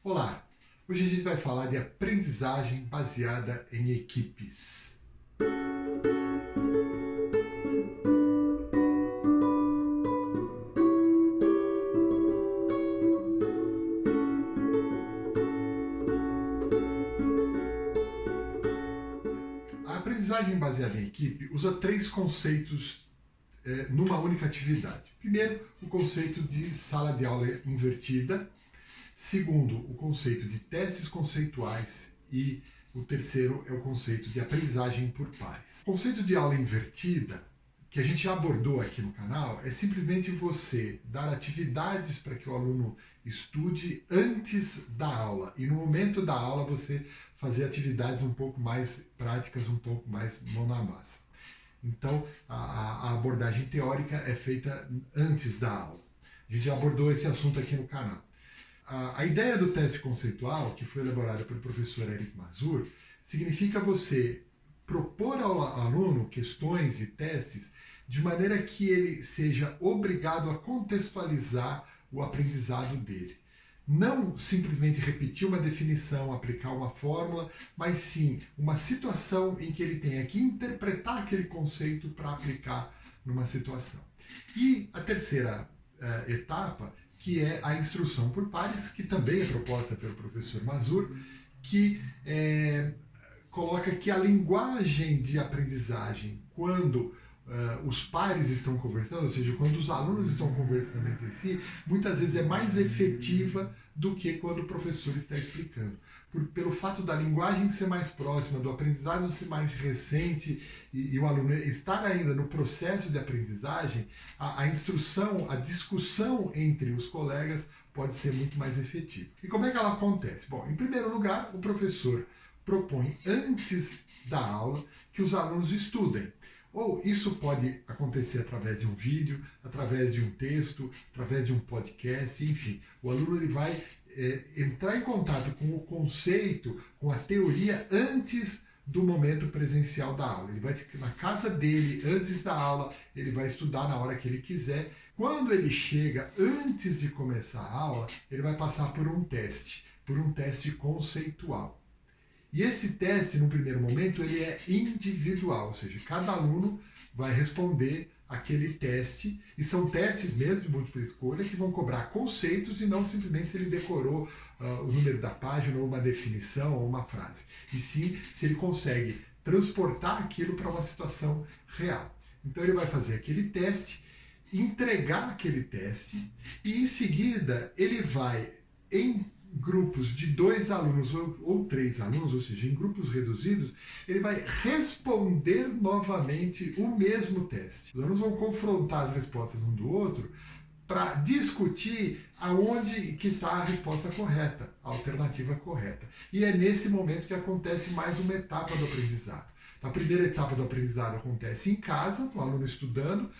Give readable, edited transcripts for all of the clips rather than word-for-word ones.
Olá! Hoje a gente vai falar de aprendizagem baseada em equipes. A aprendizagem baseada em equipe usa três conceitos numa única atividade. Primeiro, o conceito de sala de aula invertida. Segundo, o conceito de testes conceituais e o terceiro é o conceito de aprendizagem por pares. O conceito de aula invertida, que a gente já abordou aqui no canal, é simplesmente você dar atividades para que o aluno estude antes da aula e no momento da aula você fazer atividades um pouco mais práticas, um pouco mais mão na massa. Então, a abordagem teórica é feita antes da aula. A gente já abordou esse assunto aqui no canal. A ideia do teste conceitual, que foi elaborada pelo professor Eric Mazur, significa você propor ao aluno questões e testes de maneira que ele seja obrigado a contextualizar o aprendizado dele. Não simplesmente repetir uma definição, aplicar uma fórmula, mas sim uma situação em que ele tenha que interpretar aquele conceito para aplicar numa situação. E a terceira etapa, que é a instrução por pares, que também é proposta pelo professor Mazur, que coloca que a linguagem de aprendizagem, quando os pares estão conversando, ou seja, quando os alunos estão conversando entre si, muitas vezes é mais efetiva do que quando o professor está explicando. Pelo fato da linguagem ser mais próxima, do aprendizado ser mais recente e o aluno estar ainda no processo de aprendizagem, a instrução, a discussão entre os colegas pode ser muito mais efetiva. E como é que ela acontece? Bom, em primeiro lugar, o professor propõe antes da aula que os alunos estudem. Ou isso pode acontecer através de um vídeo, através de um texto, através de um podcast, enfim. O aluno ele vai entrar em contato com o conceito, com a teoria antes do momento presencial da aula. Ele vai ficar na casa dele antes da aula, ele vai estudar na hora que ele quiser. Quando ele chega antes de começar a aula, ele vai passar por um teste conceitual. E esse teste, no primeiro momento, ele é individual, ou seja, cada aluno vai responder aquele teste, e são testes mesmo de múltipla escolha que vão cobrar conceitos e não simplesmente se ele decorou o número da página, ou uma definição, ou uma frase. E sim, se ele consegue transportar aquilo para uma situação real. Então ele vai fazer aquele teste, entregar aquele teste, e em seguida ele vai, em grupos de 2 alunos ou 3 alunos, ou seja, em grupos reduzidos, ele vai responder novamente o mesmo teste. Os alunos vão confrontar as respostas um do outro para discutir aonde que está a resposta correta, a alternativa correta. E é nesse momento que acontece mais uma etapa do aprendizado. A primeira etapa do aprendizado acontece em casa, o aluno estudando.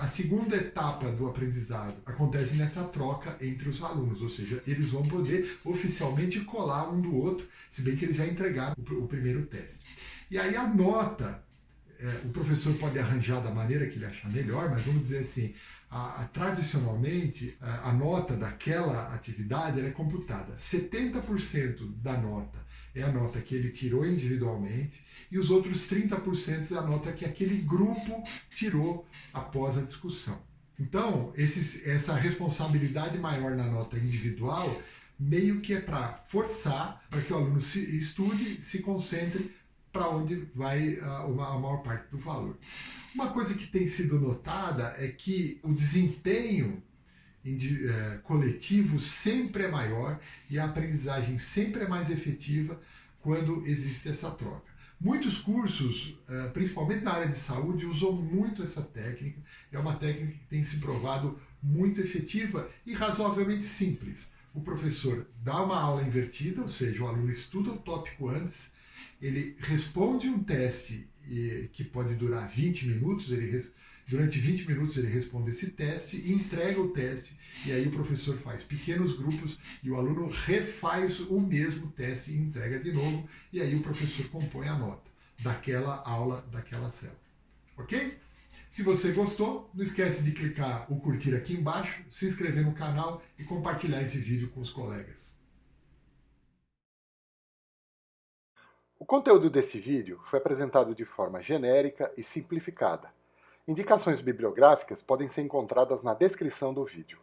A segunda etapa do aprendizado acontece nessa troca entre os alunos, ou seja, eles vão poder oficialmente colar um do outro, se bem que eles já entregaram o primeiro teste. E aí a nota, o professor pode arranjar da maneira que ele achar melhor, mas vamos dizer assim, tradicionalmente a nota daquela atividade ela é computada. 70% da nota é a nota que ele tirou individualmente e os outros 30% é a nota que aquele grupo tirou após a discussão. Então, essa responsabilidade maior na nota individual meio que é para forçar para que o aluno estude, se concentre para onde vai a maior parte do valor. Uma coisa que tem sido notada é que o desempenho coletivo sempre é maior e a aprendizagem sempre é mais efetiva quando existe essa troca. Muitos cursos, principalmente na área de saúde, usam muito essa técnica. É uma técnica que tem se provado muito efetiva e razoavelmente simples. O professor dá uma aula invertida, ou seja, o aluno estuda o tópico antes, ele responde um teste que pode durar 20 minutos, durante 20 minutos ele responde esse teste, entrega o teste, e aí o professor faz pequenos grupos e o aluno refaz o mesmo teste e entrega de novo, e aí o professor compõe a nota daquela aula, daquela célula. Ok? Se você gostou, não esquece de clicar o curtir aqui embaixo, se inscrever no canal e compartilhar esse vídeo com os colegas. O conteúdo desse vídeo foi apresentado de forma genérica e simplificada. Indicações bibliográficas podem ser encontradas na descrição do vídeo.